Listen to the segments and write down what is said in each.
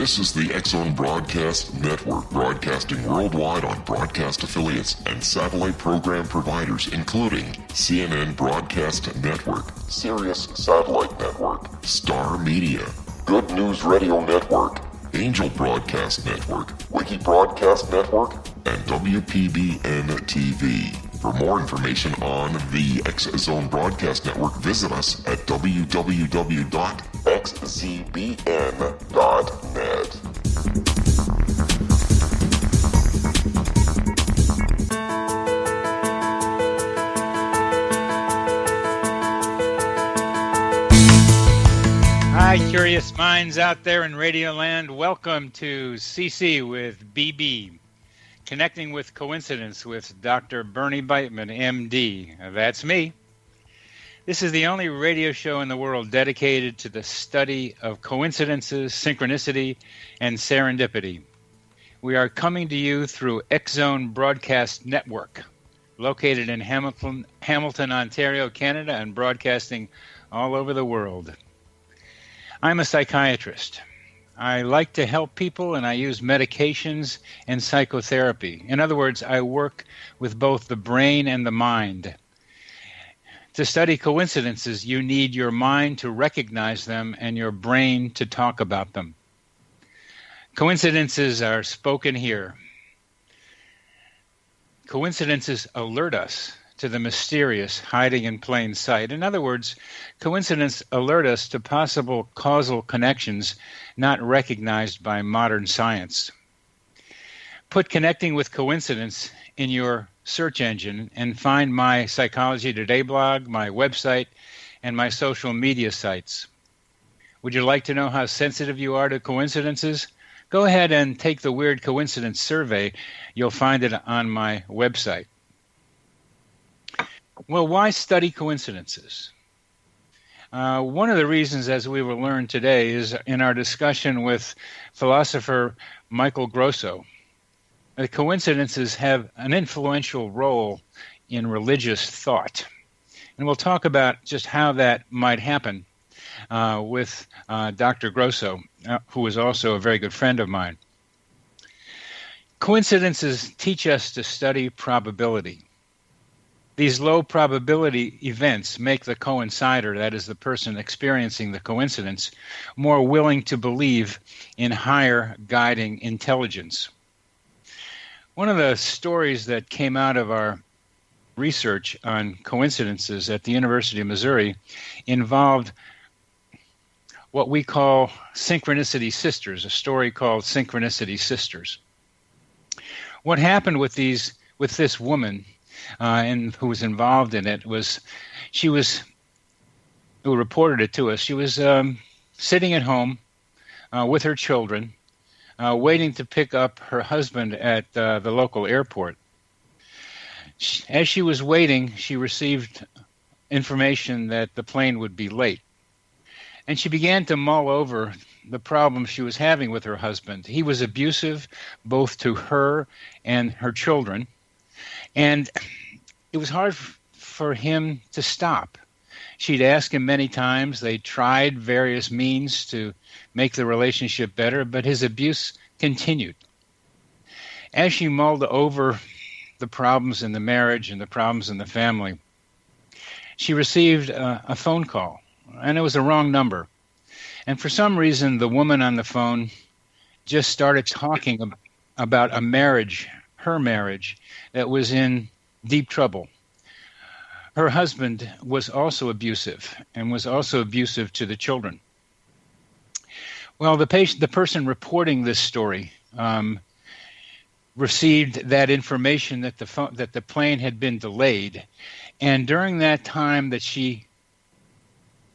This is the X-Zone Broadcast Network, broadcasting worldwide on broadcast affiliates and satellite program providers, including CNN Broadcast Network, Sirius Satellite Network, Star Media, Good News Radio Network, Angel Broadcast Network, Wiki Broadcast Network, and WPBN TV. For more information on the X-Zone Broadcast Network, visit us at www.xzbn.net. Hi, curious minds out there in Radioland. Welcome to CC with BB. Connecting with Coincidence with Dr. Bernie Beitman, MD. That's me. This is the only radio show in the world dedicated to the study of coincidences, synchronicity, and serendipity. We are coming to you through X-Zone Broadcast Network, located in Hamilton, Ontario, Canada, and broadcasting all over the world. I'm a psychiatrist. I like to help people, and I use medications and psychotherapy. In other words, I work with both the brain and the mind. To study coincidences, you need your mind to recognize them and your brain to talk about them. Coincidences are spoken here. Coincidences alert us to the mysterious hiding in plain sight. In other words, coincidence alert us to possible causal connections not recognized by modern science. Put Connecting with Coincidence in your search engine and find my Psychology Today blog, my website, and my social media sites. Would you like to know how sensitive you are to coincidences? Go ahead and take the Weird Coincidence Survey. You'll find it on my website. Well, why study coincidences? One of the reasons, as we will learn today, is in our discussion with philosopher Michael Grosso. The coincidences have an influential role in religious thought. And we'll talk about just how that might happen with Dr. Grosso, who is also a very good friend of mine. Coincidences teach us to study probability. These low probability events make the coincider, that is the person experiencing the coincidence, more willing to believe in higher guiding intelligence. One of the stories that came out of our research on coincidences at the University of Missouri involved what we call Synchronicity Sisters, a story called Synchronicity Sisters. What happened with this woman and who was involved in it was who reported it to us. She was sitting at home with her children, waiting to pick up her husband at the local airport. As she was waiting, she received information that the plane would be late. And she began to mull over the problem she was having with her husband. He was abusive both to her and her children. And it was hard for him to stop. She'd asked him many times. They tried various means to make the relationship better, but his abuse continued. As she mulled over the problems in the marriage and the problems in the family, she received a phone call, and it was a wrong number. And for some reason, the woman on the phone just started talking about a marriage, her marriage, that was in deep trouble. Her husband was also abusive and was also abusive to the children. Well, the person reporting this story received that information that the plane had been delayed, and during that time that she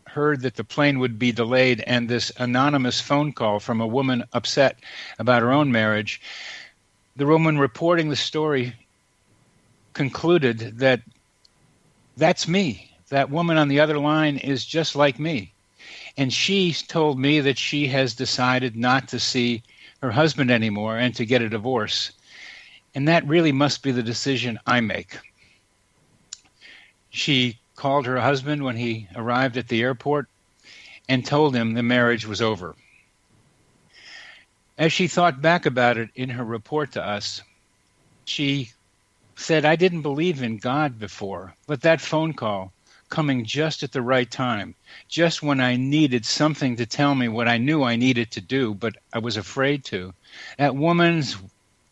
heard that the plane would be delayed and this anonymous phone call from a woman upset about her own marriage, the woman reporting the story concluded that that's me. That woman on the other line is just like me. And she told me that she has decided not to see her husband anymore and to get a divorce. And that really must be the decision I make. She called her husband when he arrived at the airport and told him the marriage was over. As she thought back about it in her report to us, she said, I didn't believe in God before, but that phone call coming just at the right time, just when I needed something to tell me what I knew I needed to do, but I was afraid to. That woman's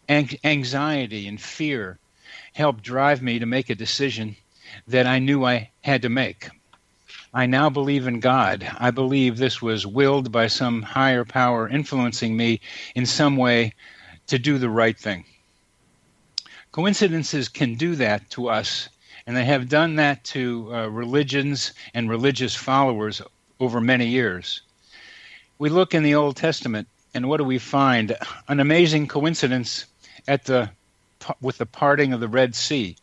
anxiety and fear helped drive me to make a decision that I knew I had to make. I now believe in God. I believe this was willed by some higher power influencing me in some way to do the right thing. Coincidences can do that to us, and they have done that to religions and religious followers over many years. We look in the Old Testament, and what do we find? An amazing coincidence with the parting of the Red Sea.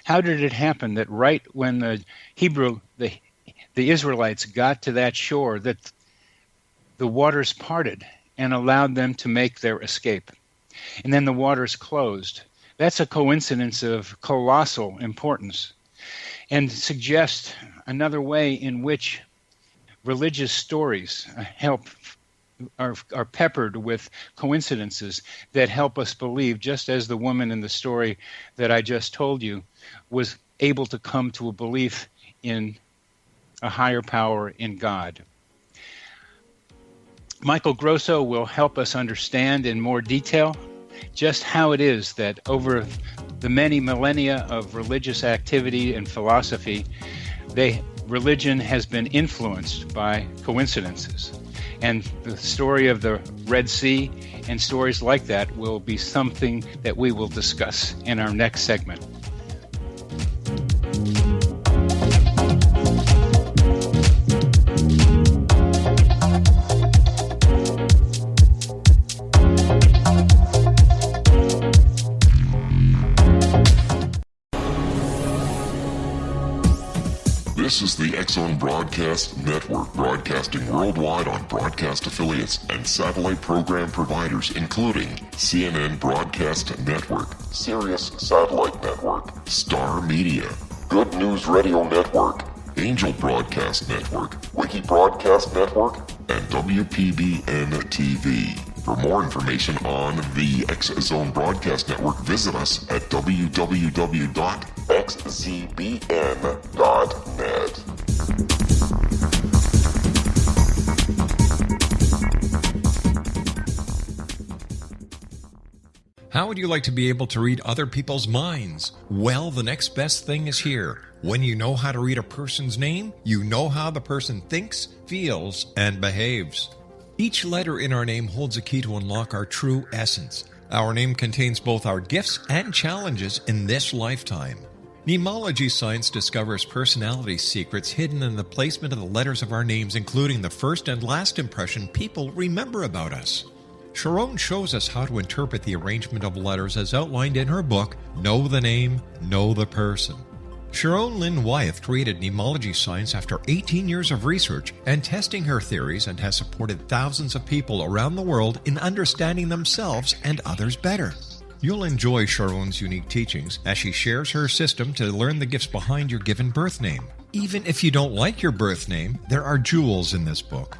How did it happen that right when the Israelites got to that shore, that the waters parted and allowed them to make their escape? And then the waters closed. That's a coincidence of colossal importance, and suggests another way in which religious stories are peppered with coincidences that help us believe, just as the woman in the story that I just told you was able to come to a belief in a higher power in God. Michael Grosso will help us understand in more detail just how it is that over the many millennia of religious activity and philosophy, religion has been influenced by coincidences. And the story of the Red Sea and stories like that will be something that we will discuss in our next segment. This is the X-Zone Broadcast Network, broadcasting worldwide on broadcast affiliates and satellite program providers, including CNN Broadcast Network, Sirius Satellite Network, Star Media, Good News Radio Network, Angel Broadcast Network, Wiki Broadcast Network, and WPBN TV. For more information on the X-Zone Broadcast Network, visit us at www.xzbn.net. How would you like to be able to read other people's minds? Well, the next best thing is here. When you know how to read a person's name, you know how the person thinks, feels, and behaves. Each letter in our name holds a key to unlock our true essence. Our name contains both our gifts and challenges in this lifetime. Mnemology science discovers personality secrets hidden in the placement of the letters of our names, including the first and last impression people remember about us. Sharon shows us how to interpret the arrangement of letters as outlined in her book, Know the Name, Know the Person. Sharon Lynn Wyeth created mnemology science after 18 years of research and testing her theories, and has supported thousands of people around the world in understanding themselves and others better. You'll enjoy Sharon's unique teachings as she shares her system to learn the gifts behind your given birth name. Even if you don't like your birth name, there are jewels in this book.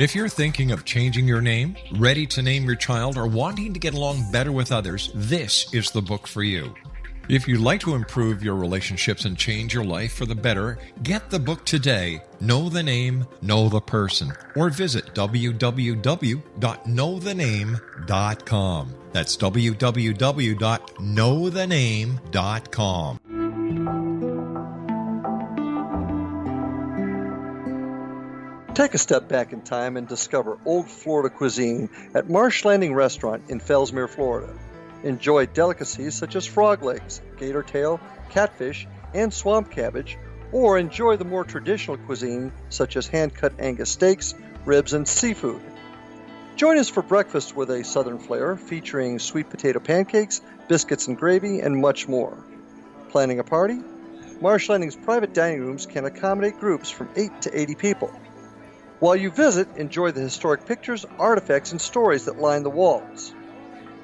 If you're thinking of changing your name, ready to name your child, or wanting to get along better with others, this is the book for you. If you'd like to improve your relationships and change your life for the better, get the book today, Know the Name, Know the Person, or visit www.knowthename.com. That's www.knowthename.com. Take a step back in time and discover old Florida cuisine at Marsh Landing Restaurant in Fellsmere, Florida. Enjoy delicacies such as frog legs, gator tail, catfish, and swamp cabbage, or enjoy the more traditional cuisine such as hand-cut Angus steaks, ribs, and seafood. Join us for breakfast with a southern flair featuring sweet potato pancakes, biscuits and gravy, and much more. Planning a party? Marsh Landing's private dining rooms can accommodate groups from 8 to 80 people. While you visit, enjoy the historic pictures, artifacts, and stories that line the walls.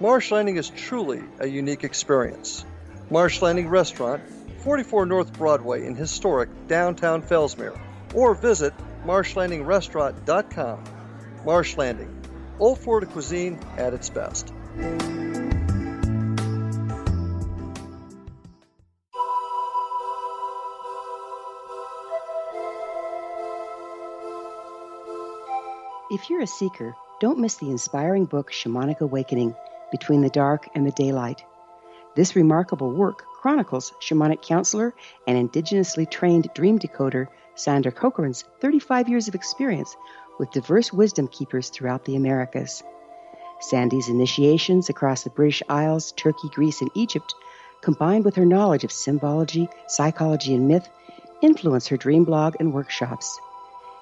Marsh Landing is truly a unique experience. Marsh Landing Restaurant, 44 North Broadway in historic downtown Fellsmere, or visit marshlandingrestaurant.com. Marsh Landing, Old Florida cuisine at its best. If you're a seeker, don't miss the inspiring book Shamanic Awakening, Between the Dark and the Daylight. This remarkable work chronicles shamanic counselor and indigenously trained dream decoder Sandra Cochran's 35 years of experience with diverse wisdom keepers throughout the Americas. Sandy's initiations across the British Isles, Turkey, Greece, and Egypt, combined with her knowledge of symbology, psychology, and myth, influence her dream blog and workshops.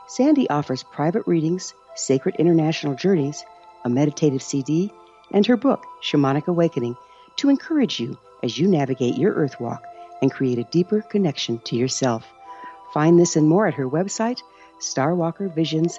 Sandy offers private readings, sacred international journeys, a meditative CD, and her book, Shamanic Awakening, to encourage you as you navigate your earth walk and create a deeper connection to yourself. Find this and more at her website, starwalkervisions.com.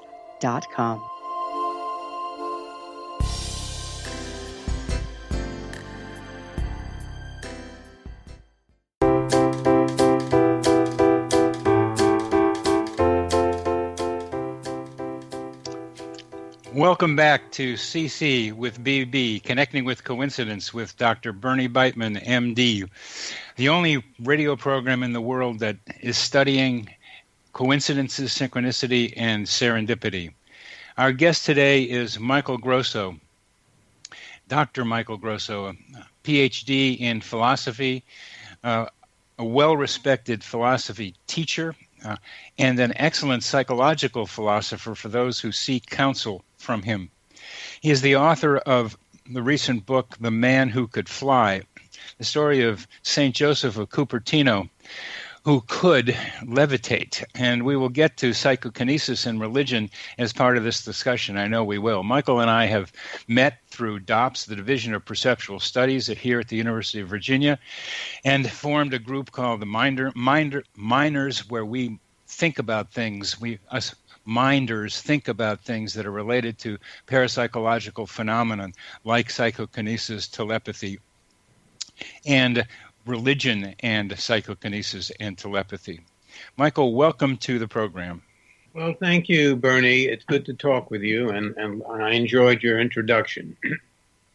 Welcome back to CC with BB, Connecting with Coincidence with Dr. Bernie Beitman, MD, the only radio program in the world that is studying coincidences, synchronicity, and serendipity. Our guest today is Michael Grosso, Dr. Michael Grosso, a Ph.D. in philosophy, a well-respected philosophy teacher, and an excellent psychological philosopher for those who seek counsel from him. He is the author of the recent book, The Man Who Could Fly, the story of St. Joseph of Cupertino, who could levitate. And we will get to psychokinesis and religion as part of this discussion. I know we will. Michael and I have met through DOPS, the Division of Perceptual Studies, here at the University of Virginia, and formed a group called the Minders, where we think about things. Us minders think about things that are related to parapsychological phenomena like psychokinesis, telepathy, and religion and psychokinesis and telepathy. Michael, welcome to the program. Well, thank you, Bernie. It's good to talk with you, and I enjoyed your introduction.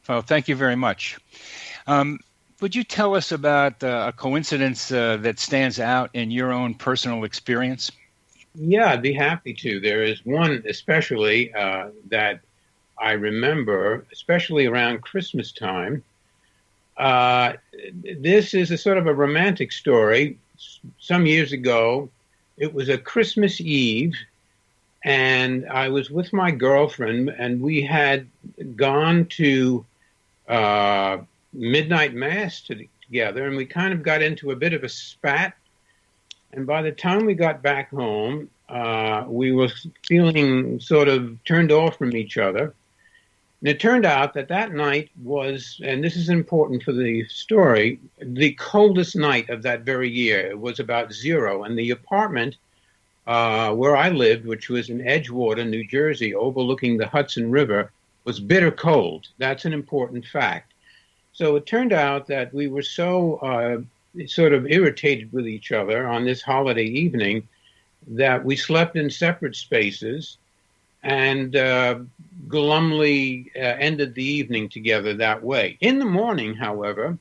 Well, thank you very much. Would you tell us about a coincidence that stands out in your own personal experience? Yeah, I'd be happy to. There is one especially that I remember, especially around Christmas time. This is a sort of a romantic story. Some years ago, it was a Christmas Eve, and I was with my girlfriend, and we had gone to midnight mass together, and we kind of got into a bit of a spat. And by the time we got back home, we were feeling sort of turned off from each other. And it turned out that night was, and this is important for the story, the coldest night of that very year. It was about 0. And the apartment where I lived, which was in Edgewater, New Jersey, overlooking the Hudson River, was bitter cold. That's an important fact. So it turned out that we were so sort of irritated with each other on this holiday evening that we slept in separate spaces and glumly ended the evening together that way. In the morning, however,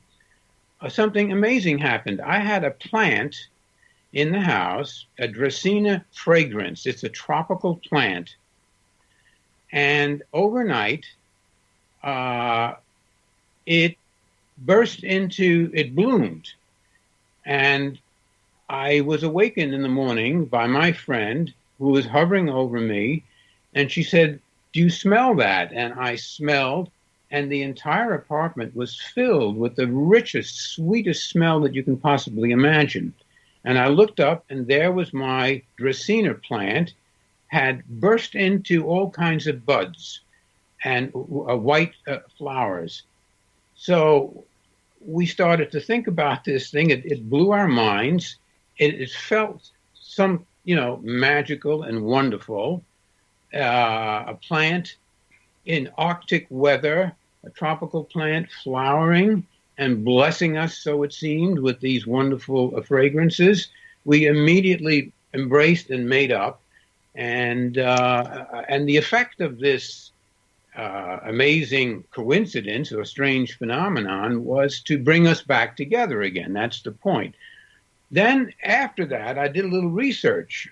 something amazing happened. I had a plant in the house, a Dracaena fragrans. It's a tropical plant. And overnight, it bloomed. And I was awakened in the morning by my friend who was hovering over me, and she said, "Do you smell that?" And I smelled, and the entire apartment was filled with the richest, sweetest smell that you can possibly imagine. And I looked up, and there was my Dracaena plant, had burst into all kinds of buds and white flowers. So we started to think about this thing. It blew our minds. It felt some, magical and wonderful. A plant in Arctic weather, a tropical plant flowering and blessing us, so it seemed, with these wonderful fragrances. We immediately embraced and made up. And the effect of this amazing coincidence or strange phenomenon was to bring us back together again. That's the point. Then after that, I did a little research.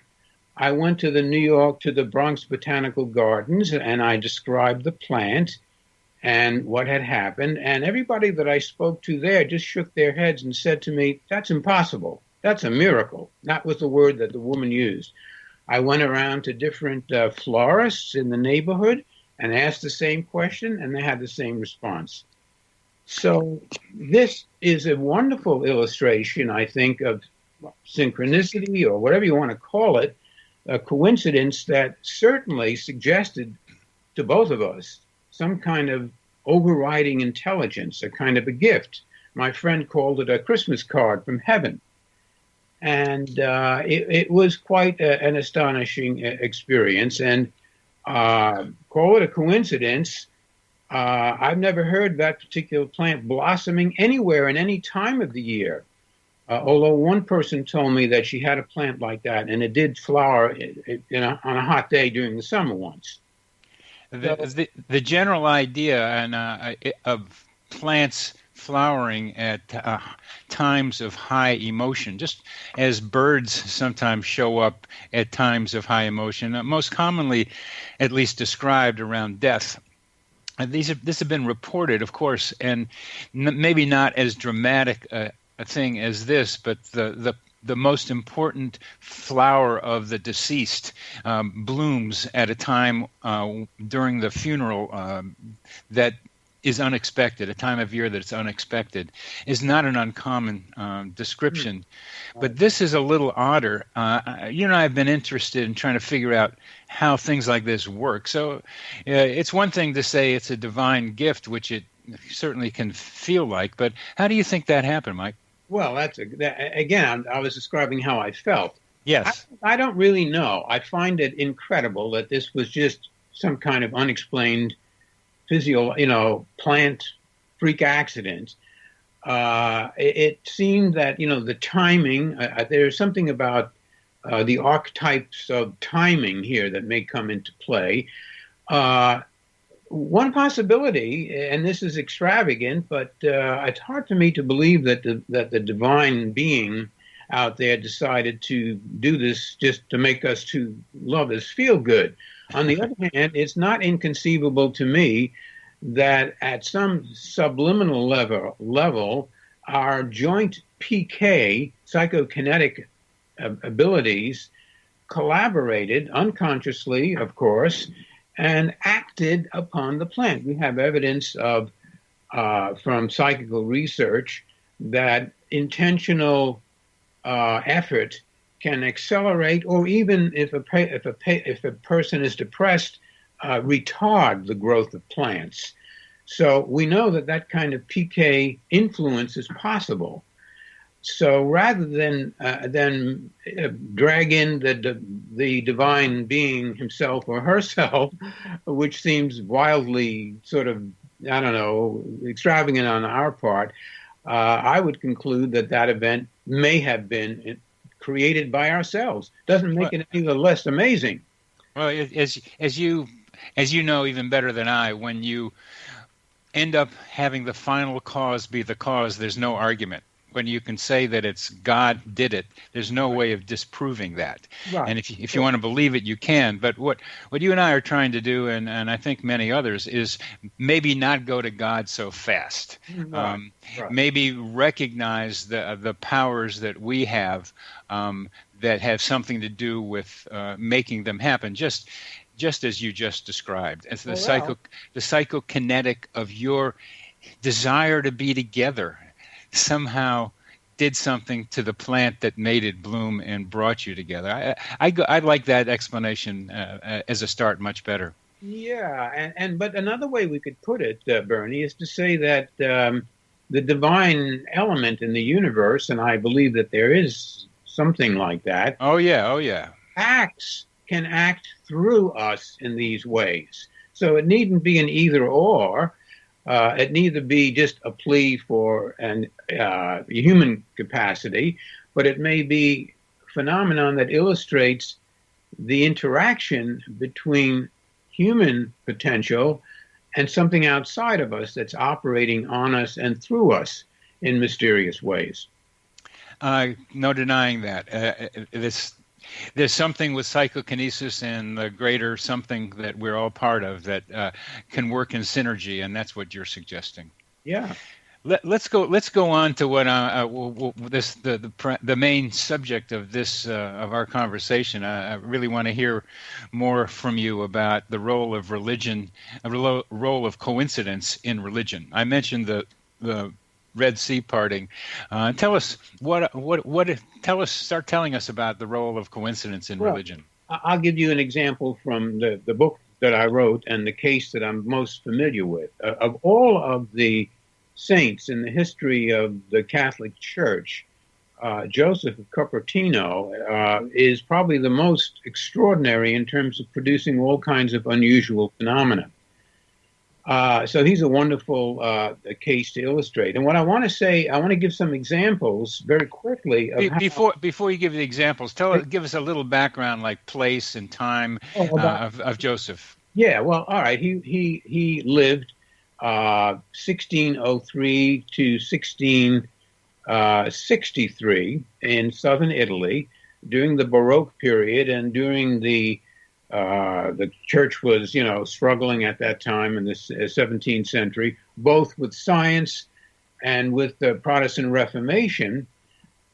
I went to the Bronx Botanical Gardens, and I described the plant and what had happened. And everybody that I spoke to there just shook their heads and said to me, "That's impossible. That's a miracle." That was the word that the woman used. I went around to different florists in the neighborhood and asked the same question, and they had the same response. So this is a wonderful illustration, I think, of synchronicity, or whatever you want to call it, a coincidence that certainly suggested to both of us some kind of overriding intelligence, a kind of a gift. My friend called it a Christmas card from heaven. And it was quite an astonishing experience. And call it a coincidence, I've never heard that particular plant blossoming anywhere in any time of the year. Although one person told me that she had a plant like that, and it did flower on a hot day during the summer once. The general idea of plants flowering at times of high emotion, just as birds sometimes show up at times of high emotion, most commonly at least described around death. This have been reported, of course, and maybe not as dramatic a thing as this, but the most important flower of the deceased blooms at a time during the funeral that is unexpected, a time of year that's unexpected, is not an uncommon description. But this is a little odder. You and I have been interested in trying to figure out how things like this work. So it's one thing to say it's a divine gift, which it certainly can feel like, but how do you think that happened, Mike? Well, again, I was describing how I felt. Yes. I don't really know. I find it incredible that this was just some kind of unexplained plant freak accident. It seemed that, the timing, there's something about the archetypes of timing here that may come into play. One possibility, and this is extravagant, but it's hard for me to believe that the divine being out there decided to do this just to make us two lovers feel good. On the other hand, it's not inconceivable to me that at some subliminal level, our joint PK, psychokinetic abilities, collaborated unconsciously, of course, and acted upon the plant. We have evidence of from psychical research that intentional effort can accelerate, or even if a person is depressed, retard the growth of plants. So we know that kind of PK influence is possible. So rather than drag in the divine being himself or herself, which seems wildly sort of, extravagant on our part, I would conclude that event may have been created by ourselves. Doesn't make it any the less amazing. Well, as you know even better than I, when you end up having the final cause be the cause, there's no argument. When you can say that it's God did it, there's no way of disproving that. Right. And if you want to believe it, you can. But what you and I are trying to do, and I think many others, is maybe not go to God so fast. Right. Maybe recognize the powers that we have that have something to do with making them happen. Just as you just described, as the psychokinetic of your desire to be together somehow did something to the plant that made it bloom and brought you together. I like that explanation as a start much better. Yeah, but another way we could put it, Bernie, is to say that the divine element in the universe, and I believe that there is something like that. Oh yeah. Can act through us in these ways. So it needn't be an either or. It neither be just a plea for an human capacity, but it may be a phenomenon that illustrates the interaction between human potential and something outside of us that's operating on us and through us in mysterious ways. No denying that. There's something with psychokinesis and the greater something that we're all part of that can work in synergy, and that's what you're suggesting. Yeah. Let's go on to what the main subject of this of our conversation. I really want to hear more from you about the role of religion, role of coincidence in religion. I mentioned the Red Sea parting. Tell us start telling us about the role of coincidence in religion. I'll give you an example from the book that I wrote and the case that I'm most familiar with. Of all of the saints in the history of the Catholic Church, Joseph of Cupertino is probably the most extraordinary in terms of producing all kinds of unusual phenomena. So he's a wonderful case to illustrate. And what I want to say, I want to give some examples very quickly. Of before you give the examples, give us a little background, like place and time of Joseph. Yeah, well, all right. He lived 1603 to 1663 in southern Italy during the Baroque period and during the church was, struggling at that time in the 17th century, both with science and with the Protestant Reformation.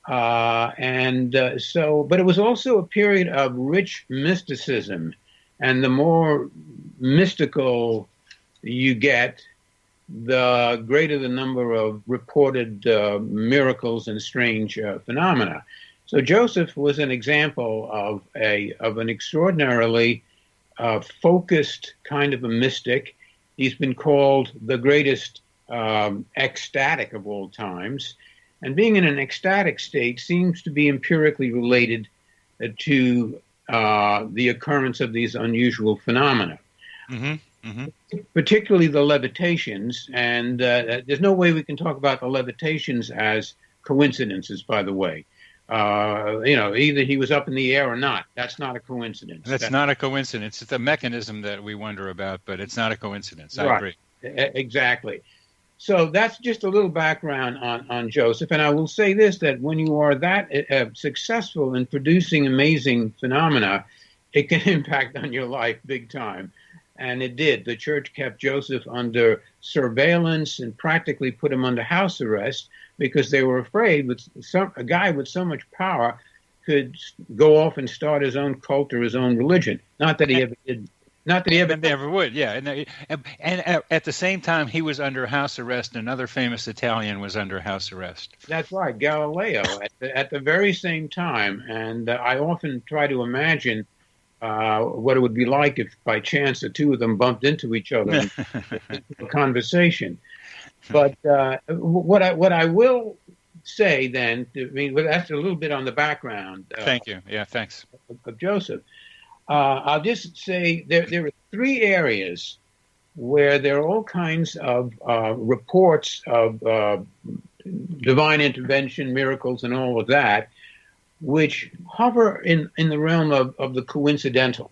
But it was also a period of rich mysticism. And the more mystical you get, the greater the number of reported miracles and strange phenomena. So Joseph was an example of an extraordinarily focused kind of a mystic. He's been called the greatest ecstatic of all times. And being in an ecstatic state seems to be empirically related to the occurrence of these unusual phenomena. Mm-hmm. Mm-hmm. Particularly the levitations, and there's no way we can talk about the levitations as coincidences, by the way. Either he was up in the air or not. That's not a coincidence. That's not a coincidence. It's a mechanism that we wonder about, but it's not a coincidence. I agree. Exactly. So that's just a little background on Joseph. And I will say this, that when you are that successful in producing amazing phenomena, it can impact on your life big time. And it did. The church kept Joseph under surveillance and practically put him under house arrest because they were afraid a guy with so much power could go off and start his own cult or his own religion. Not that he ever did. Not that he ever would. Yeah, and at the same time, he was under house arrest. Another famous Italian was under house arrest. That's right, Galileo at the very same time. And I often try to imagine what it would be like if, by chance, the two of them bumped into each other in a conversation. But what I will say then, that's a little bit on the background. Thank you. Yeah, thanks. Of Joseph. I'll just say there are three areas where there are all kinds of reports of divine intervention, miracles, and all of that, which hover in the realm of the coincidental.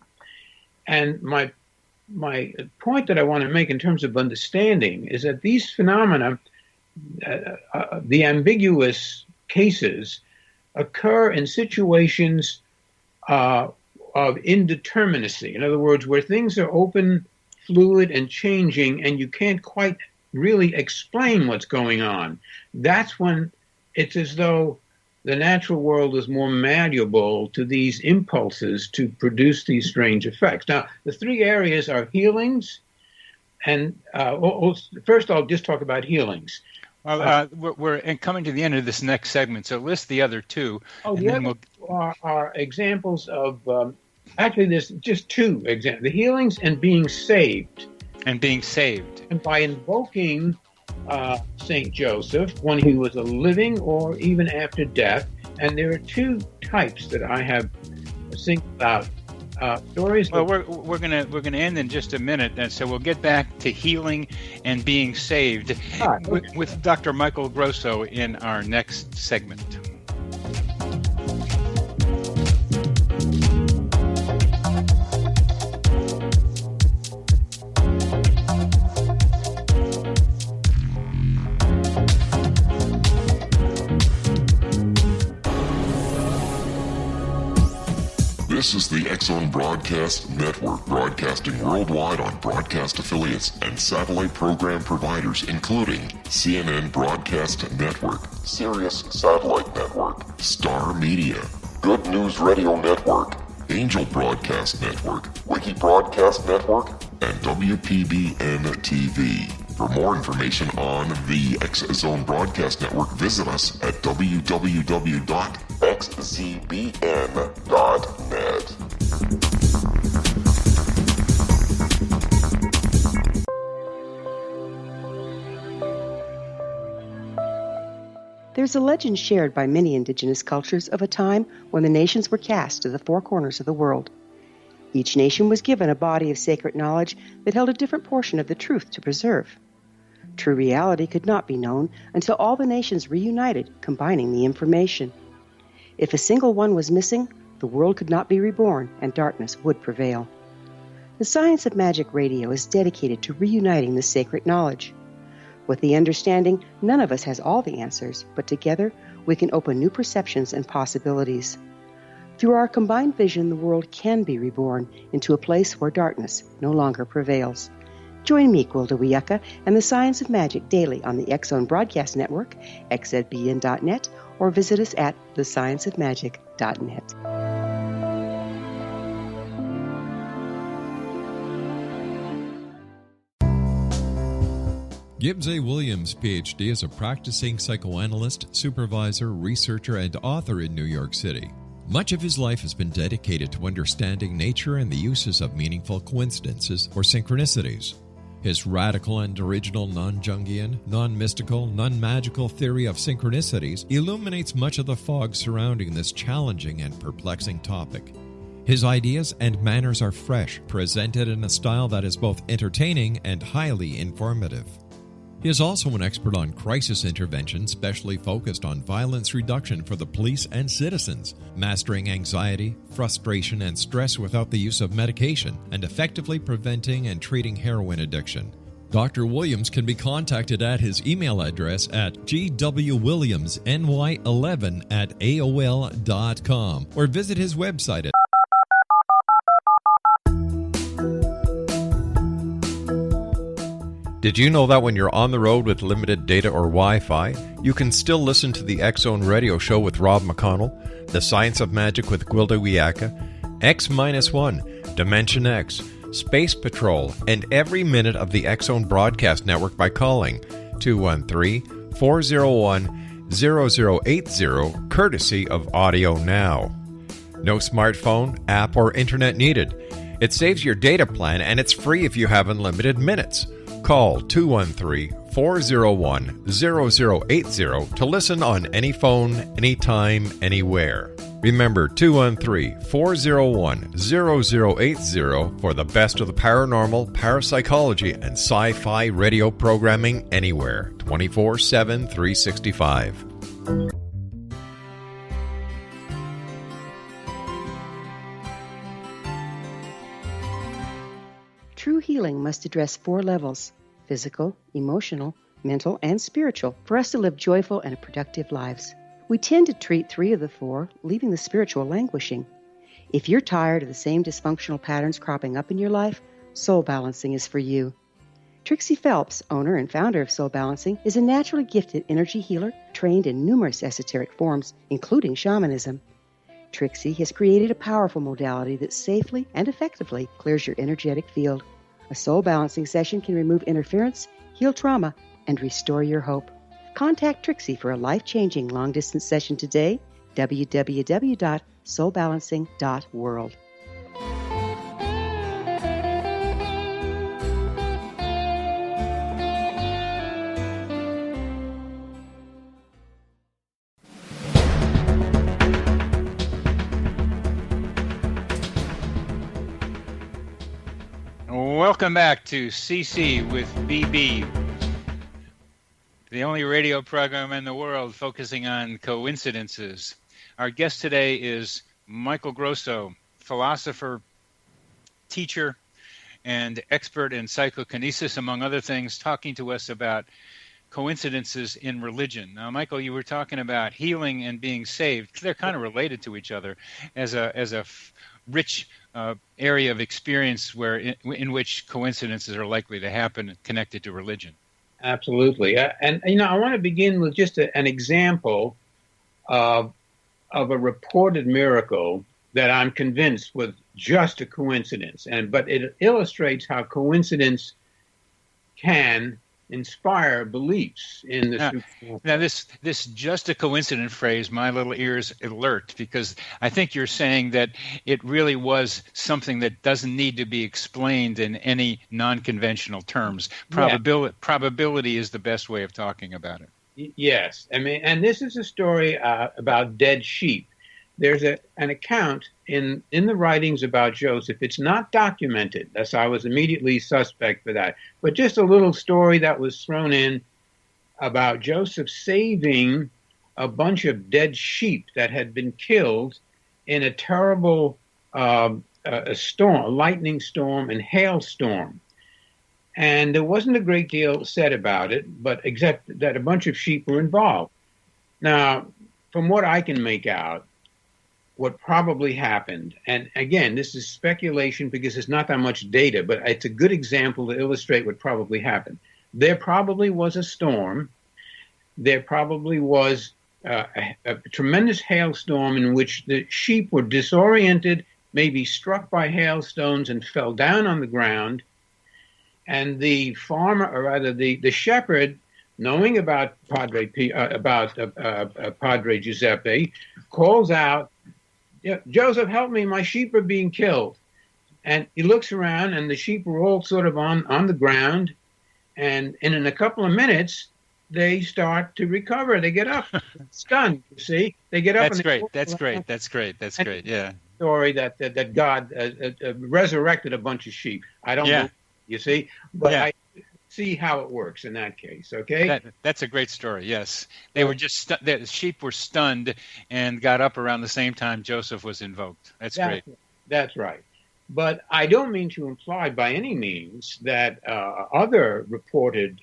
And my point that I want to make in terms of understanding is that these phenomena, the ambiguous cases, occur in situations of indeterminacy. In other words, where things are open, fluid, and changing, and you can't quite really explain what's going on. That's when it's as though the natural world is more malleable to these impulses to produce these strange effects. Now, the three areas are healings, and first I'll just talk about healings. Well, we're coming to the end of this next segment, so list the other two. The other are examples of, actually there's just two examples, the healings and being saved. And being saved. And by invoking St. Joseph when he was a living or even after death. And there are two types that I have singled out. Stories. Well, we're gonna end in just a minute, and so we'll get back to healing and being saved with Dr. Michael Grosso in our next segment. This is the X-Zone Broadcast Network, broadcasting worldwide on broadcast affiliates and satellite program providers, including CNN Broadcast Network, Sirius Satellite Network, Star Media, Good News Radio Network, Angel Broadcast Network, Wiki Broadcast Network, and WPBN TV. For more information on the X-Zone Broadcast Network, visit us at www.xzbn.net. There's a legend shared by many indigenous cultures of a time when the nations were cast to the four corners of the world. Each nation was given a body of sacred knowledge that held a different portion of the truth to preserve. True reality could not be known until all the nations reunited, combining the information. If a single one was missing, the world could not be reborn and darkness would prevail. The Science of Magic Radio is dedicated to reuniting the sacred knowledge. With the understanding, none of us has all the answers, but together we can open new perceptions and possibilities. Through our combined vision, the world can be reborn into a place where darkness no longer prevails. Join me, Gwilda Wiyaka, and the Science of Magic daily on the X-Zone Broadcast Network, xzbn.net, or visit us at thescienceofmagic.net. Gibbs A. Williams, Ph.D., is a practicing psychoanalyst, supervisor, researcher, and author in New York City. Much of his life has been dedicated to understanding nature and the uses of meaningful coincidences or synchronicities. His radical and original non-Jungian, non-mystical, non-magical theory of synchronicities illuminates much of the fog surrounding this challenging and perplexing topic. His ideas and manners are fresh, presented in a style that is both entertaining and highly informative. He is also an expert on crisis intervention, specially focused on violence reduction for the police and citizens, mastering anxiety, frustration, and stress without the use of medication, and effectively preventing and treating heroin addiction. Dr. Williams can be contacted at his email address at gwwilliamsny11@aol.com or visit his website at Did you know that when you're on the road with limited data or Wi-Fi, you can still listen to the X-Zone Radio Show with Rob McConnell, The Science of Magic with Gwilda Wiyaka, X-1, Dimension X, Space Patrol, and every minute of the X-Zone Broadcast Network by calling 213-401-0080, courtesy of Audio Now. No smartphone, app, or internet needed. It saves your data plan and it's free if you have unlimited minutes. Call 213-401-0080 to listen on any phone, anytime, anywhere. Remember 213-401-0080 for the best of the paranormal, parapsychology, and sci-fi radio programming anywhere, 24/7, 365. True healing must address 4 levels: physical, emotional, mental, and spiritual, for us to live joyful and productive lives. We tend to treat 3 of the 4, leaving the spiritual languishing. If you're tired of the same dysfunctional patterns cropping up in your life, Soul Balancing is for you. Trixie Phelps, owner and founder of Soul Balancing, is a naturally gifted energy healer trained in numerous esoteric forms, including shamanism. Trixie has created a powerful modality that safely and effectively clears your energetic field. A soul balancing session can remove interference, heal trauma, and restore your hope. Contact Trixie for a life-changing long-distance session today, www.soulbalancing.world. Welcome back to CC with BB, the only radio program in the world focusing on coincidences. Our guest today is Michael Grosso, philosopher, teacher, and expert in psychokinesis, among other things, talking to us about coincidences in religion. Now, Michael, you were talking about healing and being saved. They're kind of related to each other as a rich area of experience where in which coincidences are likely to happen connected to religion. Absolutely. And I want to begin with just an example of a reported miracle that I'm convinced was just a coincidence. But it illustrates how coincidence can inspire beliefs in the supernatural. Now, this just a coincident phrase, my little ears alert, because I think you're saying that it really was something that doesn't need to be explained in any non-conventional terms. Probability is the best way of talking about it. Yes. I mean, and this is a story about dead sheep. There's an account in the writings about Joseph. It's not documented, thus I was immediately suspect for that. But just a little story that was thrown in about Joseph saving a bunch of dead sheep that had been killed in a terrible storm, a lightning storm and hailstorm. And there wasn't a great deal said about it, but except that a bunch of sheep were involved. Now, from what I can make out, what probably happened, and again, this is speculation because there's not that much data, but it's a good example to illustrate what probably happened. There probably was a storm. There probably was a tremendous hailstorm in which the sheep were disoriented, maybe struck by hailstones and fell down on the ground. And the farmer, or rather the shepherd, knowing about Padre Giuseppe, calls out, "Joseph, help me, my sheep are being killed." And he looks around, and the sheep are all sort of on the ground. And in a couple of minutes, they start to recover. They get up, stunned, you see. They get up. That's great. Yeah. Story that God resurrected a bunch of sheep. I don't know, you see, but I see how it works in that case, okay? That's a great story, yes. They were just, the sheep were stunned and got up around the same time Joseph was invoked. That's great. That's right. But I don't mean to imply by any means that other reported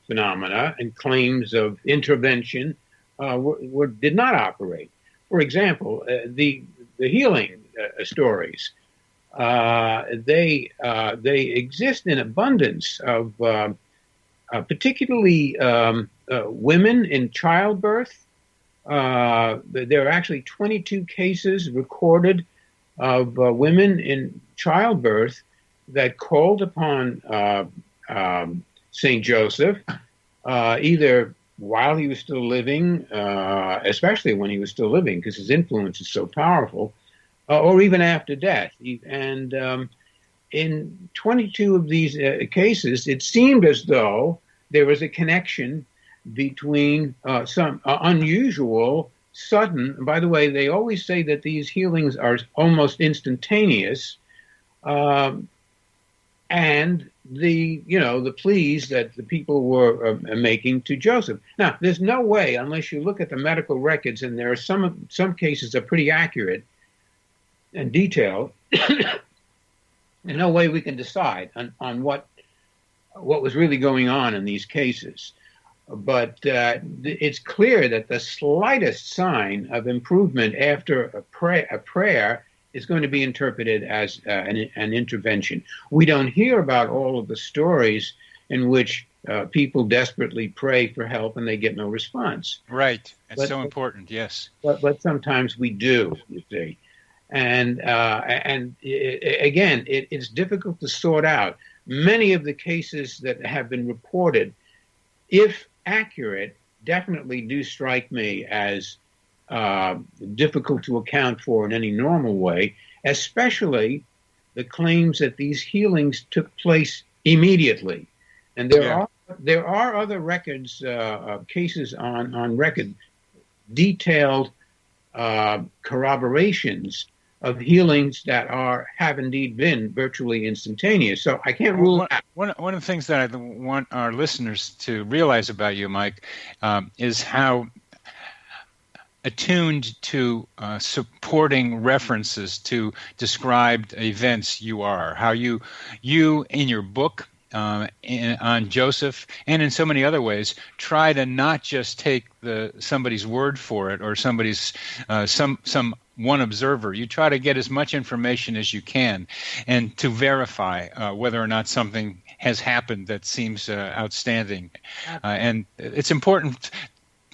phenomena and claims of intervention did not operate. For example, the healing stories, they exist in abundance of particularly women in childbirth. There are actually 22 cases recorded of women in childbirth that called upon St. Joseph, either while he was still living, especially when he was still living, because his influence is so powerful, or even after death. And in 22 of these cases, it seemed as though there was a connection between some unusual, sudden. By the way, they always say that these healings are almost instantaneous, and the pleas that the people were making to Joseph. Now, there's no way, unless you look at the medical records, and there are some cases that are pretty accurate and detailed. There's no way we can decide on what was really going on in these cases. But it's clear that the slightest sign of improvement after a prayer is going to be interpreted as an intervention. We don't hear about all of the stories in which people desperately pray for help and they get no response. Right. That's so important, yes. But sometimes we do, you see. And again, it's difficult to sort out. Many of the cases that have been reported, if accurate, definitely do strike me as difficult to account for in any normal way, especially the claims that these healings took place immediately. And there are other records, cases on record, detailed corroborations of healings that have indeed been virtually instantaneous. So I can't rule out. One of the things that I want our listeners to realize about you, Mike, is how attuned to supporting references to described events you are. How you in your book on Joseph and in so many other ways try to not just take somebody's word for it or somebody's some one observer. You try to get as much information as you can, and to verify whether or not something has happened that seems outstanding. And it's important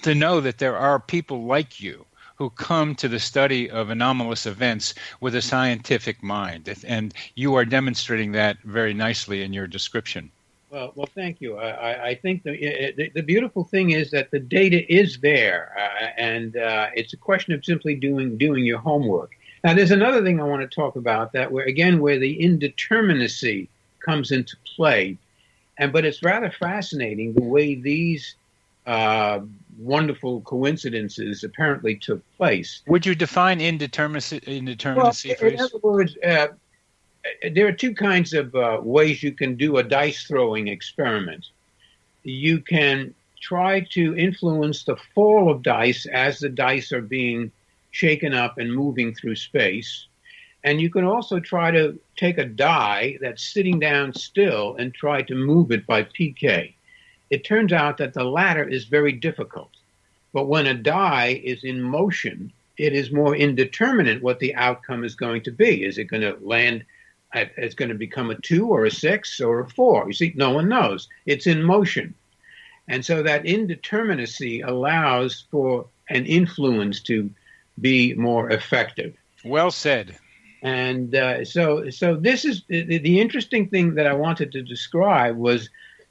to know that there are people like you who come to the study of anomalous events with a scientific mind, and you are demonstrating that very nicely in your description. Well, thank you. I think the beautiful thing is that the data is there, and it's a question of simply doing your homework. Now, there's another thing I want to talk about where the indeterminacy comes into play, but it's rather fascinating the way these wonderful coincidences apparently took place. Would you define indeterminacy, Well, please? in other words, there are two kinds of ways you can do a dice throwing experiment. You can try to influence the fall of dice as the dice are being shaken up and moving through space. And you can also try to take a die that's sitting down still and try to move it by PK. It turns out that the latter is very difficult. But when a die is in motion, it is more indeterminate what the outcome is going to be. Is it going to land? It's going to become a 2 or a 6 or a 4. You see, no one knows. It's in motion. And so that indeterminacy allows for an influence to be more effective. Well said. And so this is the interesting thing that I wanted to describe was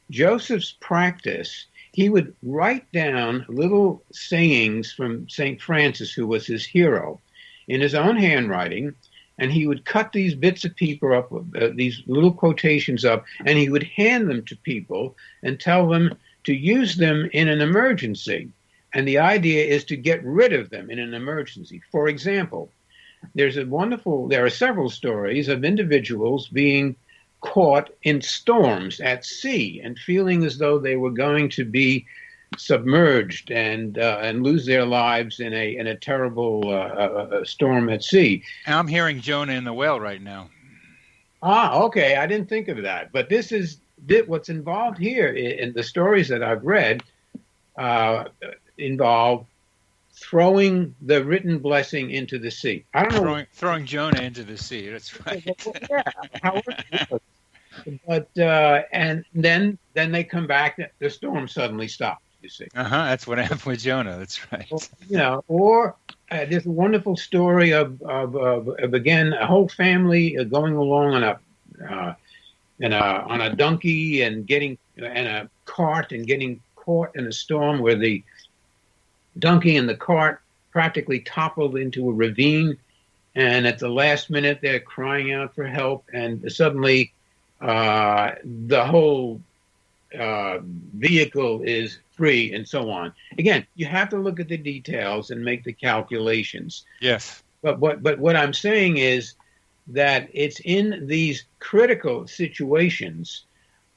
Joseph's practice. He would write down little sayings from St. Francis, who was his hero, in his own handwriting, and he would cut these bits of paper up, these little quotations up, and he would hand them to people and tell them to use them in an emergency. And the idea is to get rid of them in an emergency. For example, there are several stories of individuals being caught in storms at sea and feeling as though they were going to be submerged and lose their lives in a terrible storm at sea. I'm hearing Jonah in the whale right now. Okay. I didn't think of that. But this is what's involved here in the stories that I've read involve throwing the written blessing into the sea. I don't know. Throwing Jonah into the sea. That's right. Yeah. However, but and then they come back. The storm suddenly stops. You see. That's what happened with Jonah. That's right. Or there's a wonderful story of again a whole family going along on a donkey and getting in a cart and getting caught in a storm where the donkey and the cart practically toppled into a ravine, and at the last minute they're crying out for help, and suddenly the whole vehicle is free, and so on. Again, you have to look at the details and make the calculations. Yes. But what I'm saying is that it's in these critical situations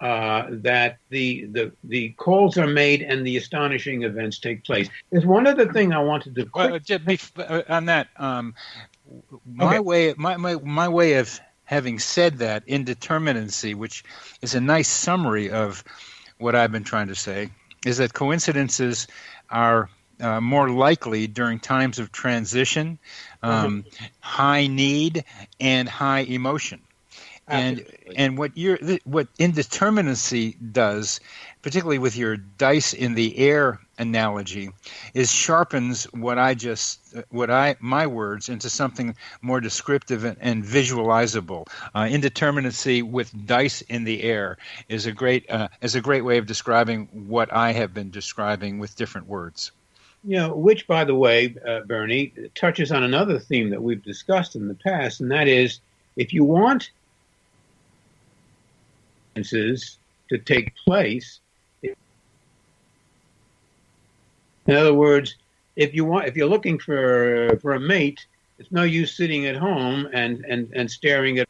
that the calls are made and the astonishing events take place. There's one other thing I wanted to on that. My way of having said that, indeterminacy, which is a nice summary of what I've been trying to say, is that coincidences are more likely during times of transition, high need, and high emotion. And what indeterminacy does, particularly with your dice in the air analogy, is sharpens my words into something more descriptive and visualizable. Indeterminacy with dice in the air is a great way of describing what I have been describing with different words. Which, by the way, Bernie, touches on another theme that we've discussed in the past, and that is if you want to take place. In other words, if you're looking for a mate, it's no use sitting at home and staring at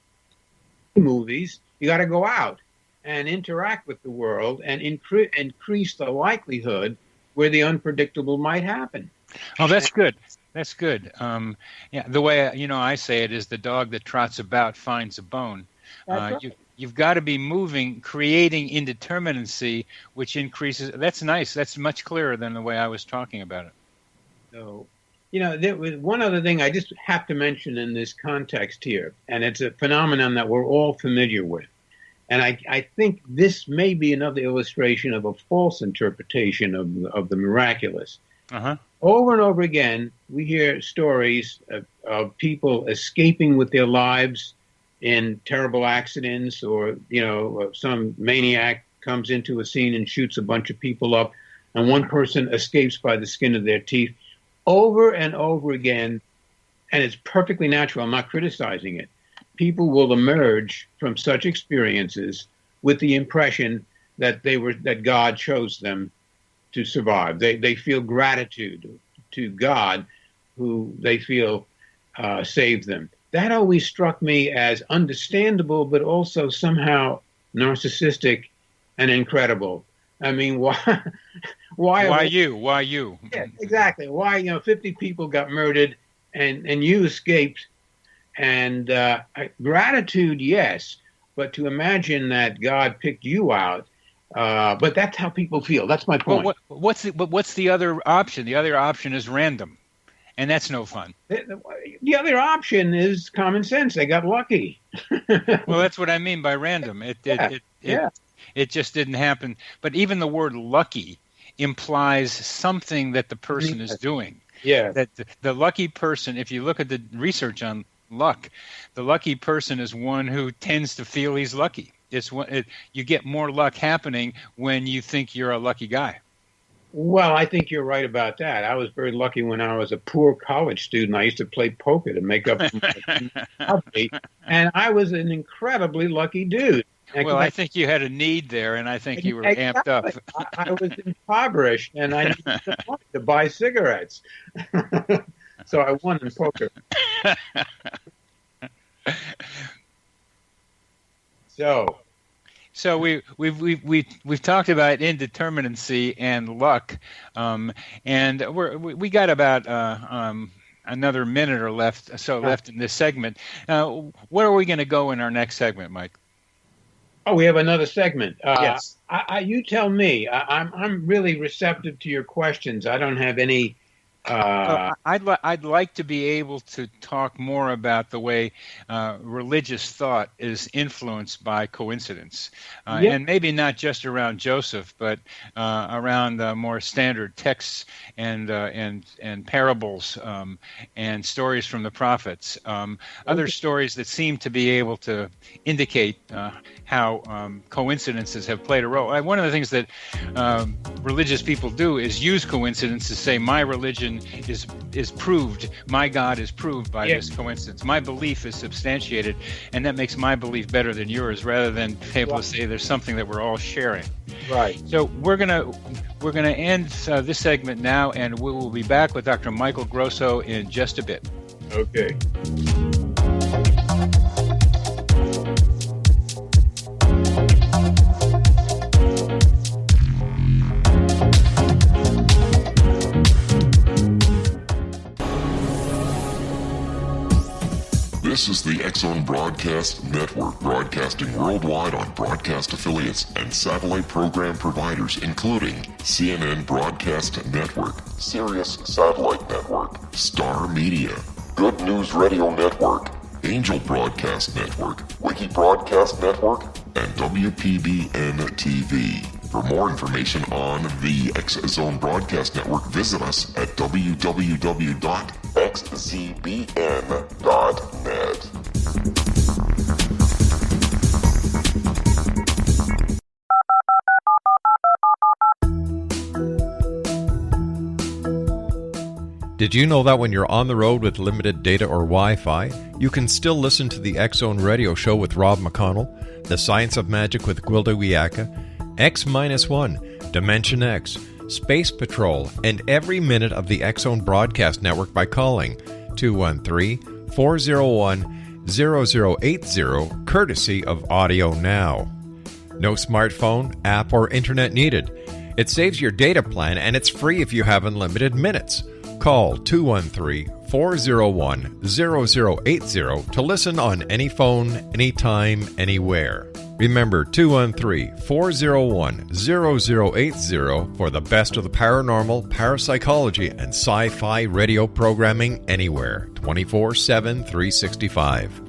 movies. You got to go out and interact with the world and increase the likelihood where the unpredictable might happen. Oh, that's good. That's good. The way I say it is the dog that trots about finds a bone. That's right. You've got to be moving, creating indeterminacy, which increases. That's nice. That's much clearer than the way I was talking about it. So There was one other thing I just have to mention in this context here, and it's a phenomenon that we're all familiar with. And I think this may be another illustration of a false interpretation of the miraculous. Uh-huh. Over and over again, we hear stories of people escaping with their lives in terrible accidents, or, some maniac comes into a scene and shoots a bunch of people up, and one person escapes by the skin of their teeth. Over and over again, and it's perfectly natural, I'm not criticizing it, people will emerge from such experiences with the impression that that God chose them to survive. They feel gratitude to God, who they feel saved them. That always struck me as understandable, but also somehow narcissistic and incredible. I mean, why? Why you? Yeah, exactly. Why, 50 people got murdered and you escaped. And gratitude, yes, but to imagine that God picked you out, but that's how people feel. That's my point. Well, what's the other option? The other option is random, and that's no fun. The other option is common sense. They got lucky. Well, that's what I mean by random. It just didn't happen. But even the word lucky implies something that the person is doing. Yeah. That the lucky person, if you look at the research on luck, the lucky person is one who tends to feel he's lucky. You get more luck happening when you think you're a lucky guy. Well, I think you're right about that. I was very lucky when I was a poor college student. I used to play poker to make up for my poverty, and I was an incredibly lucky dude. Well, I think you had a need there, and I think you were amped up. I was impoverished, and I needed some money to buy cigarettes. So I won in poker. So we've talked about indeterminacy and luck, and we got about another minute or left in this segment. Where are we going to go in our next segment, Mike? Oh, we have another segment. Yes. You tell me. I'm really receptive to your questions. I don't have any. I'd like to be able to talk more about the way religious thought is influenced by coincidence, and maybe not just around Joseph, but around more standard texts and parables and stories from the prophets. Other stories that seem to be able to indicate how coincidences have played a role. One of the things that religious people do is use coincidence to say my religion is proved, my God is proved by this coincidence. My belief is substantiated, and that makes my belief better than yours, rather than be able to say there's something that we're all sharing. Right. So we're gonna end this segment now, and we will be back with Dr. Michael Grosso in just a bit. Okay. This is the X-Zone Broadcast Network, broadcasting worldwide on broadcast affiliates and satellite program providers, including CNN Broadcast Network, Sirius Satellite Network, Star Media, Good News Radio Network, Angel Broadcast Network, Wiki Broadcast Network, and WPBN TV. For more information on the X-Zone Broadcast Network, visit us at www.xzbn.net. Did you know that when you're on the road with limited data or Wi-Fi, you can still listen to the X-Zone Radio Show with Rob McConnell, The Science of Magic with Gwilda Wiyaka, X-1, Dimension X, Space Patrol, and every minute of the X-Zone Broadcast Network by calling 213-401-0080, courtesy of Audio Now. No smartphone, app, or internet needed. It saves your data plan, and it's free if you have unlimited minutes. Call 213-401-0080 to listen on any phone, anytime, anywhere. Remember 213-401-0080 for the best of the paranormal, parapsychology, and sci-fi radio programming anywhere, 24/7, 365.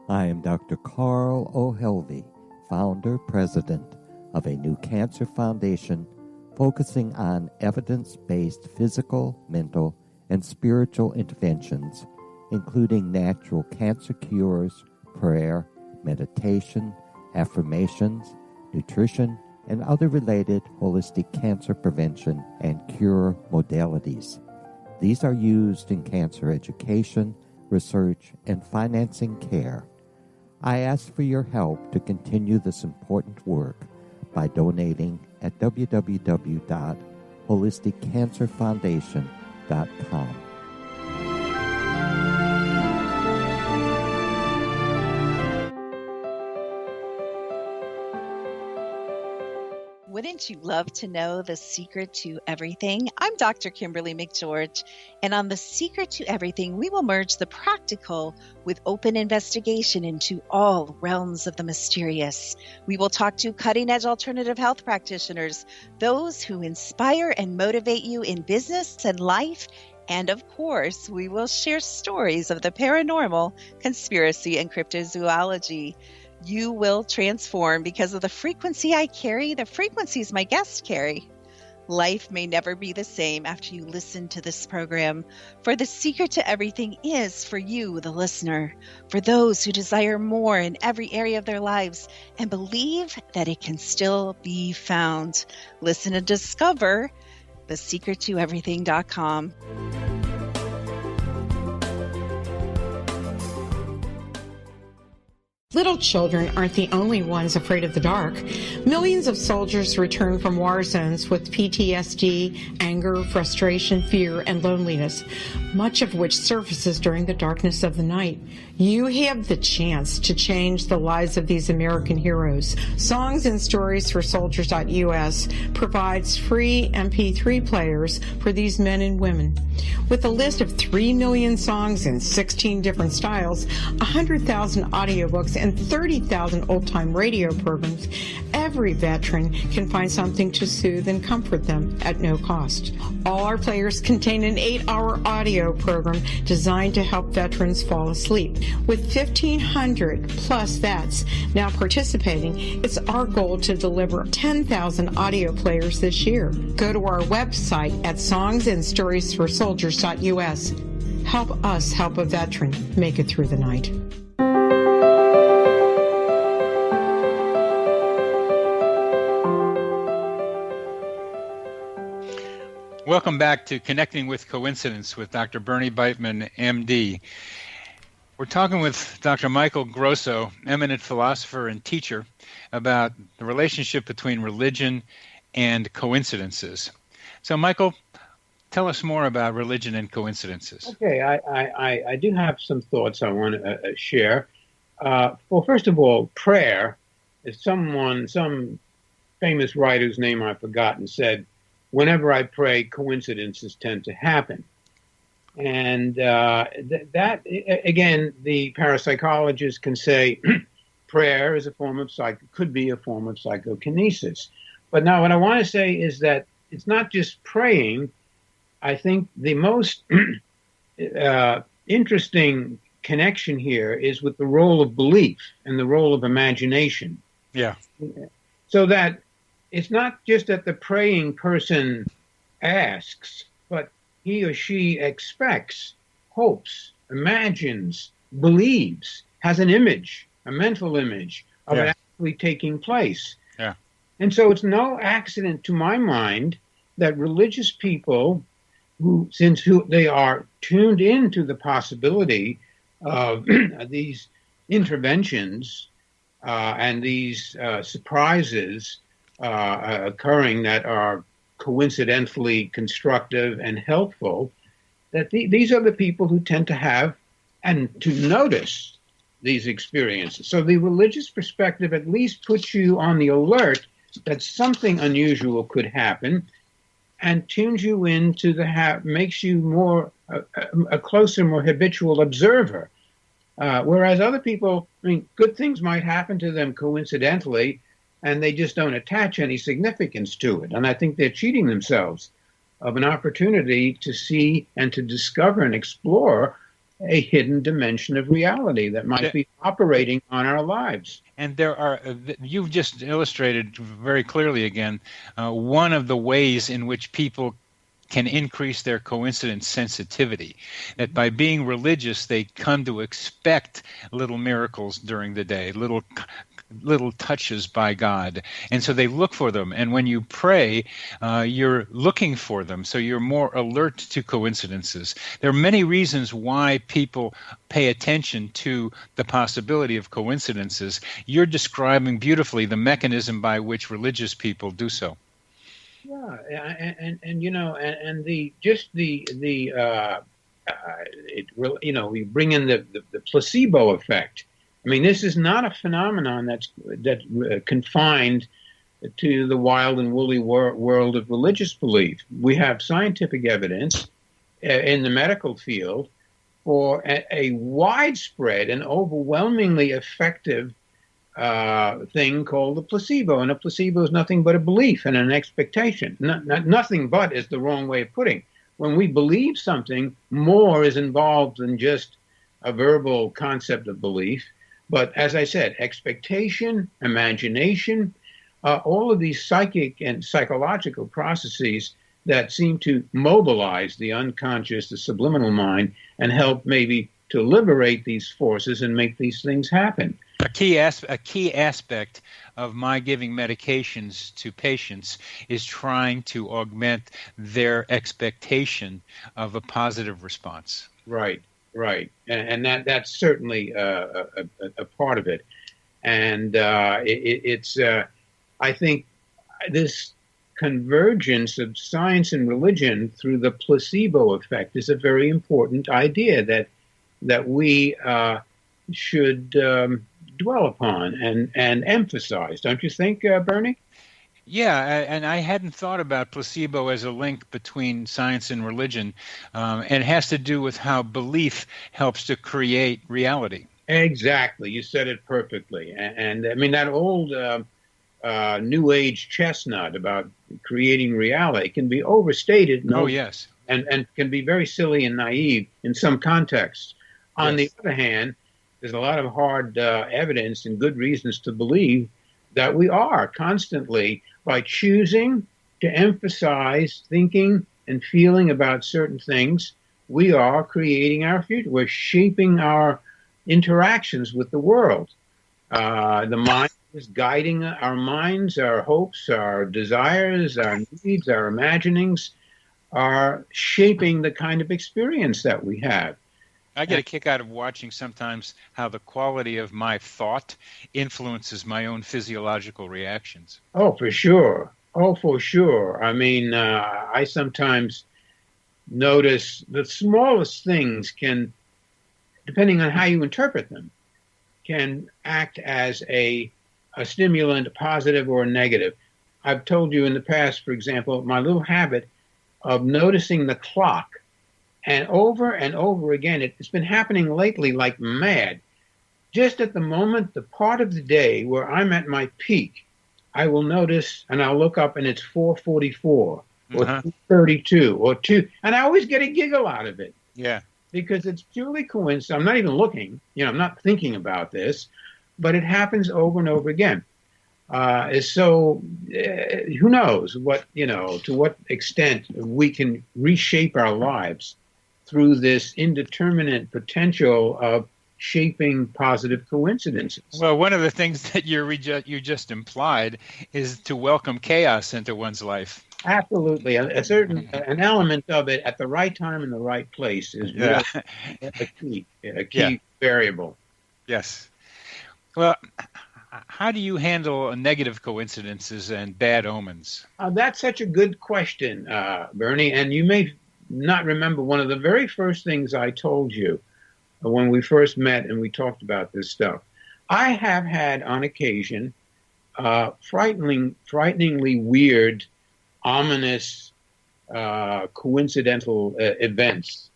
I am Dr. Carl O'Helvey, founder, president of a new cancer foundation focusing on evidence-based physical, mental, and spiritual interventions, including natural cancer cures, prayer, meditation, affirmations, nutrition, and other related holistic cancer prevention and cure modalities. These are used in cancer education, research, and financing care. I ask for your help to continue this important work by donating at www.holisticcancerfoundation.com. Wouldn't you love to know the secret to everything? I'm Dr. Kimberly McGeorge, and on The Secret to Everything, we will merge the practical with open investigation into all realms of the mysterious. We will talk to cutting-edge alternative health practitioners, those who inspire and motivate you in business and life, and of course, we will share stories of the paranormal, conspiracy, and cryptozoology. You will transform because of the frequency I carry, the frequencies my guests carry. Life may never be the same after you listen to this program, for the secret to everything is for you, the listener, for those who desire more in every area of their lives and believe that it can still be found. Listen and discover thesecrettoeverything.com. Little children aren't the only ones afraid of the dark. Millions of soldiers return from war zones with PTSD, anger, frustration, fear, and loneliness, much of which surfaces during the darkness of the night. You have the chance to change the lives of these American heroes. Songs and Stories for Soldiers.us provides free MP3 players for these men and women. With a list of 3 million songs in 16 different styles, 100,000 audiobooks, and 30,000 old-time radio programs, every veteran can find something to soothe and comfort them at no cost. All our players contain an 8-hour audio program designed to help veterans fall asleep. With 1,500 plus vets now participating, it's our goal to deliver 10,000 audio players this year. Go to our website at songsandstoriesforsoldiers.us. Help us help a veteran make it through the night. Welcome back to Connecting with Coincidence with Dr. Bernie Beitman, MD. We're talking with Dr. Michael Grosso, eminent philosopher and teacher, about the relationship between religion and coincidences. So, Michael, tell us more about religion and coincidences. Okay, I do have some thoughts I want to share. Well, first of all, prayer, as some famous writer whose name I've forgotten said, whenever I pray, coincidences tend to happen. And that, again, the parapsychologists can say prayer is a form of could be a form of psychokinesis. But now what I want to say is that it's not just praying. I think the most interesting connection here is with the role of belief and the role of imagination. Yeah. So that it's not just that the praying person asks, but he or she expects, hopes, imagines, believes, has an image, a mental image of it actually taking place. Yeah. And so it's no accident to my mind that religious people since they are tuned into the possibility of these interventions and these surprises occurring that are coincidentally constructive and helpful, that these are the people who tend to have and to notice these experiences. So the religious perspective at least puts you on the alert that something unusual could happen, and tunes you into makes you more a closer, more habitual observer. Whereas other people, I mean, good things might happen to them coincidentally, and they just don't attach any significance to it. And I think they're cheating themselves of an opportunity to see and to discover and explore a hidden dimension of reality that might be operating on our lives. And there are, you've just illustrated very clearly again, one of the ways in which people can increase their coincidence sensitivity, that by being religious, they come to expect little miracles during the day, little touches by God. And so they look for them. And when you pray, you're looking for them. So you're more alert to coincidences. There are many reasons why people pay attention to the possibility of coincidences. You're describing beautifully the mechanism by which religious people do so. Yeah, and you know, and we bring in the placebo effect. I mean, this is not a phenomenon that's confined to the wild and woolly world of religious belief. We have scientific evidence in the medical field for a widespread and overwhelmingly effective thing called the placebo. And a placebo is nothing but a belief and an expectation. Nothing but is the wrong way of putting. When we believe something, more is involved than just a verbal concept of belief. But as I said, expectation, imagination, all of these psychic and psychological processes that seem to mobilize the unconscious, the subliminal mind, and help maybe to liberate these forces and make these things happen. A key aspect of my giving medications to patients is trying to augment their expectation of a positive response. Right. And that's certainly a part of it. And it's I think this convergence of science and religion through the placebo effect is a very important idea that we should dwell upon and emphasize. Don't you think, Bernie? Yeah, and I hadn't thought about placebo as a link between science and religion. And it has to do with how belief helps to create reality. Exactly. You said it perfectly. And I mean, that old New Age chestnut about creating reality can be overstated. Oh, yes. And can be very silly and naive in some contexts. On the other hand, there's a lot of hard evidence and good reasons to believe that we are constantly, by choosing to emphasize thinking and feeling about certain things, we are creating our future. We're shaping our interactions with the world. The mind is guiding our minds, our hopes, our desires, our needs, our imaginings are shaping the kind of experience that we have. I get a kick out of watching sometimes how the quality of my thought influences my own physiological reactions. Oh, for sure. I mean, I sometimes notice the smallest things can, depending on how you interpret them, can act as a stimulant, positive or negative. I've told you in the past, for example, my little habit of noticing the clock. And over again, it's been happening lately like mad. Just at the moment, the part of the day where I'm at my peak, I will notice and I'll look up and it's 4:44 or 2:32 or 2. And I always get a giggle out of it. Yeah. Because it's purely coincidence. I'm not even looking, I'm not thinking about this, but it happens over and over again. So who knows to what extent we can reshape our lives through this indeterminate potential of shaping positive coincidences. Well, one of the things that you just implied is to welcome chaos into one's life. Absolutely. An element of it at the right time in the right place is really a key variable. Yes. Well, how do you handle negative coincidences and bad omens? That's such a good question, Bernie, and you may not remember one of the very first things I told you when we first met and we talked about this stuff. I have had on occasion frighteningly weird, ominous coincidental events.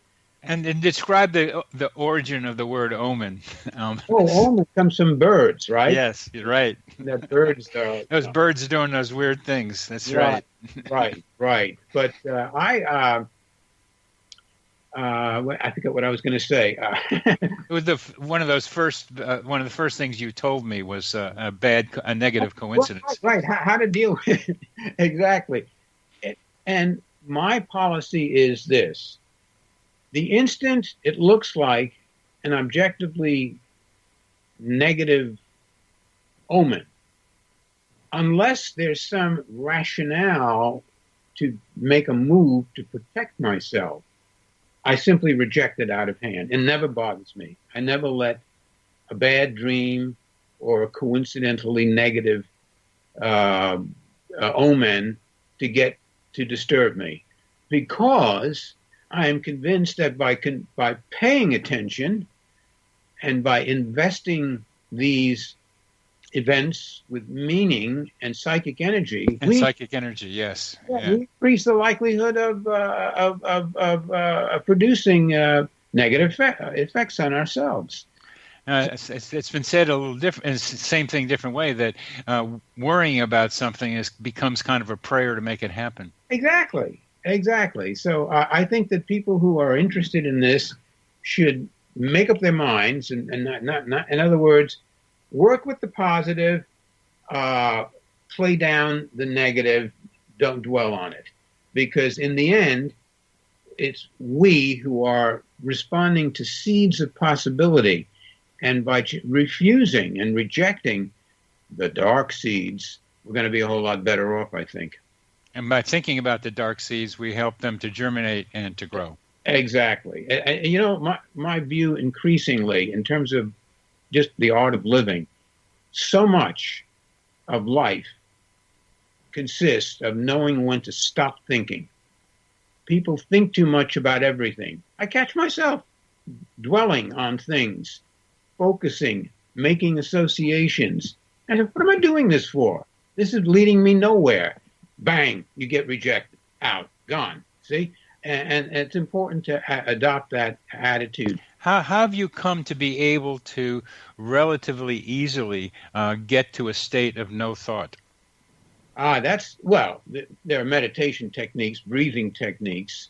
And describe the origin of the word omen. Omen comes from birds, right? Yes, you're right. That birds are those birds doing those weird things. That's right. Right. But I forget what I was going to say. It was one of the first things you told me was a negative coincidence. Right. How to deal with it. Exactly. And my policy is this. The instant it looks like an objectively negative omen, unless there's some rationale to make a move to protect myself, I simply reject it out of hand. It never bothers me. I never let a bad dream or a coincidentally negative omen to disturb me, because I am convinced that by paying attention and by investing these events with meaning and psychic energy, yes, we increase the likelihood of producing negative effects on ourselves. It's been said a little different. It's the same thing, different way. That worrying about something becomes kind of a prayer to make it happen. Exactly. So I think that people who are interested in this should make up their minds and not in other words, work with the positive, play down the negative, don't dwell on it. Because in the end, it's we who are responding to seeds of possibility. And by refusing and rejecting the dark seeds, we're going to be a whole lot better off, I think. And by thinking about the dark seeds, we help them to germinate and to grow. Exactly. My view increasingly, in terms of just the art of living, so much of life consists of knowing when to stop thinking. People think too much about everything. I catch myself dwelling on things, focusing, making associations. And what am I doing this for? This is leading me nowhere. Bang, you get rejected, out, gone. See? And it's important to adopt that attitude. How have you come to be able to relatively easily get to a state of no thought? There are meditation techniques, breathing techniques.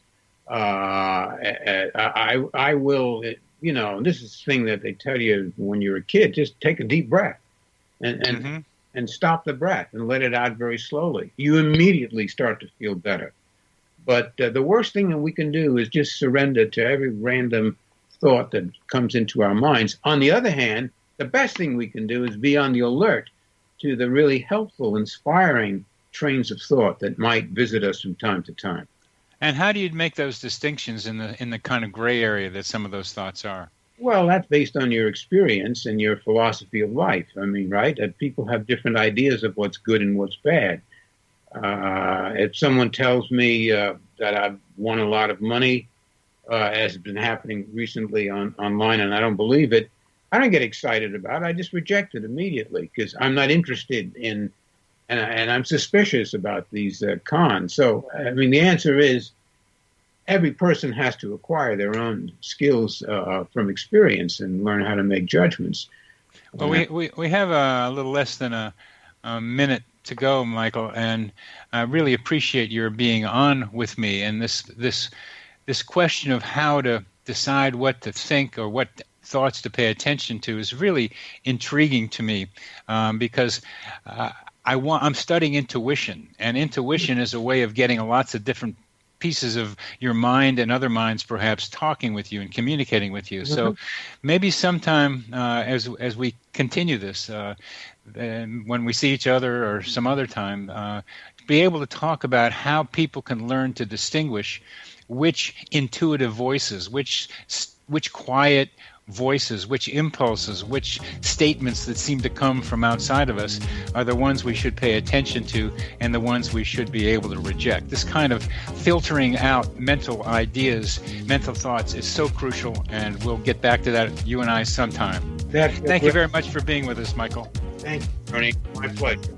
I will, this is the thing that they tell you when you're a kid, just take a deep breath and stop the breath and let it out very slowly. You immediately start to feel better. But the worst thing that we can do is just surrender to every random thought that comes into our minds. On the other hand, the best thing we can do is be on the alert to the really helpful, inspiring trains of thought that might visit us from time to time. And how do you make those distinctions in the kind of gray area that some of those thoughts are? Well, that's based on your experience and your philosophy of life. I mean, right? That people have different ideas of what's good and what's bad. If someone tells me that I've won a lot of money, as has been happening recently online, and I don't believe it, I don't get excited about it. I just reject it immediately because I'm not interested in, and I'm suspicious about these cons. So, I mean, the answer is every person has to acquire their own skills from experience and learn how to make judgments. Well, we have a little less than a minute to go, Michael, and I really appreciate your being on with me. And this question of how to decide what to think or what thoughts to pay attention to is really intriguing to me because I'm studying intuition, and intuition is a way of getting lots of different pieces of your mind and other minds perhaps talking with you and communicating with you. So maybe sometime as we continue this, when we see each other or some other time, be able to talk about how people can learn to distinguish which intuitive voices, which quiet voices, which impulses, which statements that seem to come from outside of us are the ones we should pay attention to and the ones we should be able to reject. This kind of filtering out mental ideas, mental thoughts is so crucial, and we'll get back to that, you and I, sometime. Thank you very much for being with us, Michael. Thank you, Tony. My pleasure.